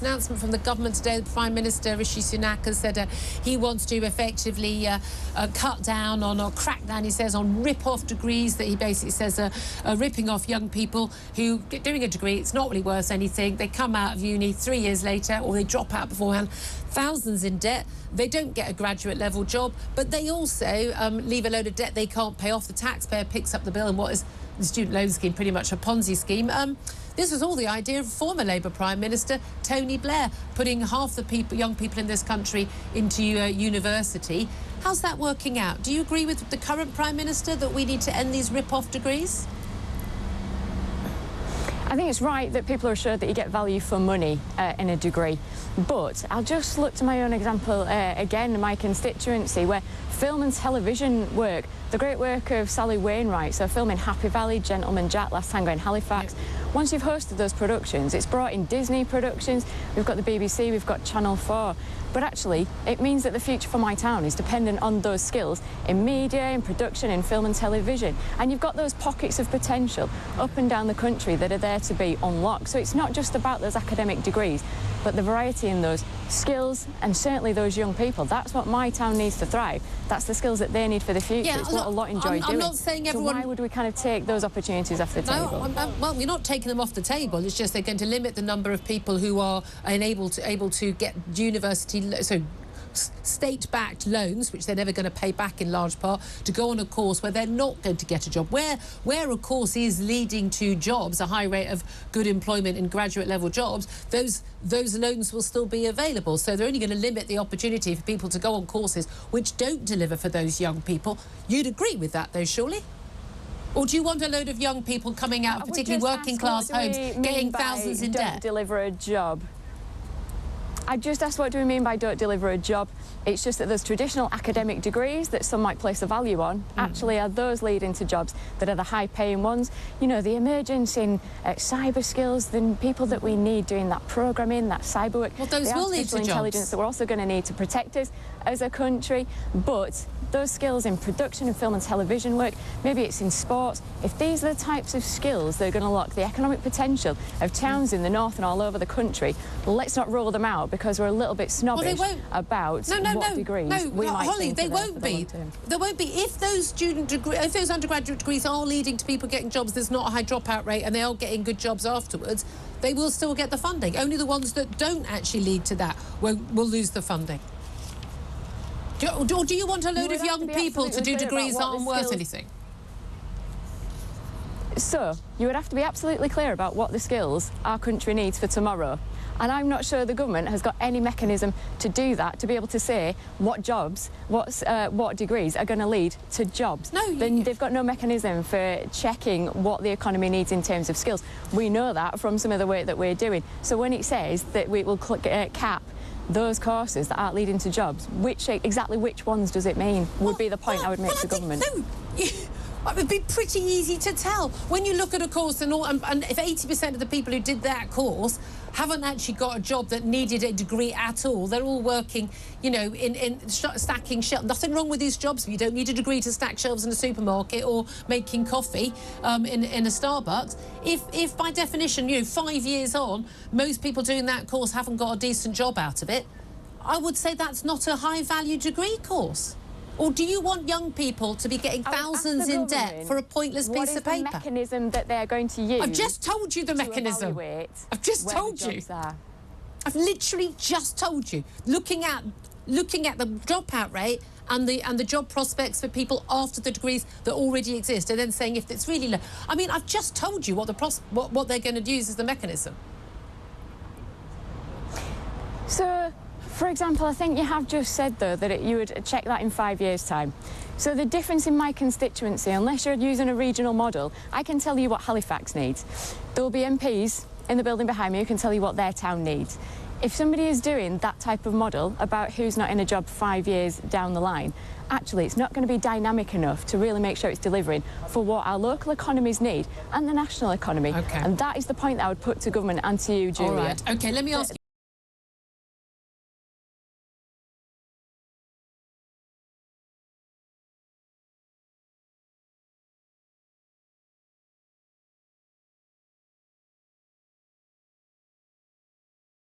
It's an announcement from the government today. The Prime Minister, Rishi Sunak, has said he wants to effectively cut down on, or crack down, he says, on rip-off degrees, that he basically says are ripping off young people who get doing a degree. It's not really worth anything. They come out of uni 3 years later, or they drop out beforehand, thousands in debt. They don't get a graduate level job, but they also leave a load of debt they can't pay off. The taxpayer picks up the bill, and what is the student loan scheme pretty much a Ponzi scheme. This was all the idea of former Labour Prime Minister Tony Blair, putting half the young people in this country into university. How's that working out? Do you agree with the current Prime Minister that we need to end these rip-off degrees? I think it's right that people are assured that you get value for money in a degree. But I'll just look to my own example again in my constituency, where film and television work, the great work of Sally Wainwright, so filming Happy Valley, Gentleman Jack, Last Tango in Halifax. Once you've hosted those productions, it's brought in Disney productions, we've got the BBC, we've got Channel 4. But actually, it means that the future for my town is dependent on those skills in media, in production, in film and television. And you've got those pockets of potential up and down the country that are there to be unlocked. So it's not just about those academic degrees, but the variety in those skills, and certainly those young people. That's what my town needs to thrive. That's the skills that they need for the future. Yeah, it's what a lot enjoy doing. I'm not saying everyone... So why would we kind of take those opportunities off the table? Well, you're not taking them off the table. It's just they're going to limit the number of people who are able to get university, so state-backed loans, which they're never going to pay back in large part, to go on a course where they're not going to get a job. Where a course is leading to jobs, a high rate of good employment in graduate-level jobs, those loans will still be available. So they're only going to limit the opportunity for people to go on courses which don't deliver for those young people. You'd agree with that, though, surely? Or do you want a load of young people coming out of particularly working-class homes, getting thousands in debt? Don't deliver a job. I just asked, what do we mean by don't deliver a job? It's just that those traditional academic degrees that some might place a value on actually are those leading to jobs that are the high-paying ones. You know, the emergence in cyber skills, the people that we need doing that programming, that cyber work, well, those the will lead artificial to intelligence jobs that we're also going to need to protect us as a country. But those skills in production and film and television work, maybe it's in sports, if these are the types of skills that are going to unlock the economic potential of towns in the north and all over the country, let's not rule them out because we're a little bit snobbish about what degrees we might Holly, they won't be. There won't be. If those undergraduate degrees are leading to people getting jobs, there's not a high dropout rate and they are getting good jobs afterwards, they will still get the funding. Only the ones that don't actually lead to that will lose the funding. Or do you want a load of young people to do degrees that aren't worth anything? So, you would have to be absolutely clear about what the skills our country needs for tomorrow. And I'm not sure the government has got any mechanism to do that, to be able to say what jobs, what degrees are going to lead to jobs. No, they've got no mechanism for checking what the economy needs in terms of skills. We know that from some of the work that we're doing. So when it says that we will cap those courses that aren't leading to jobs, exactly which ones does it mean, would be the point I would make to government. It would be pretty easy to tell. When you look at a course and if 80% of the people who did that course haven't actually got a job that needed a degree at all, they're all working, you know, in stacking shelves. Nothing wrong with these jobs. You don't need a degree to stack shelves in a supermarket or making coffee in a Starbucks. If by definition, you know, 5 years on, most people doing that course haven't got a decent job out of it, I would say that's not a high-value degree course. Or do you want young people to be getting thousands in debt for a pointless piece of paper? What is the mechanism that they're going to use? I've just told you the mechanism. I've just told you. I've literally just told you. Looking at the dropout rate and the job prospects for people after the degrees that already exist, and then saying if it's really low. I mean, I've just told you what they're going to use as the mechanism. So, for example, I think you have just said, though, that you would check that in 5 years' time. So the difference in my constituency, unless you're using a regional model, I can tell you what Halifax needs. There will be MPs in the building behind me who can tell you what their town needs. If somebody is doing that type of model about who's not in a job 5 years down the line, actually it's not going to be dynamic enough to really make sure it's delivering for what our local economies need and the national economy. Okay. And that is the point that I would put to government and to you, Julia. All right. Okay, let me ask you.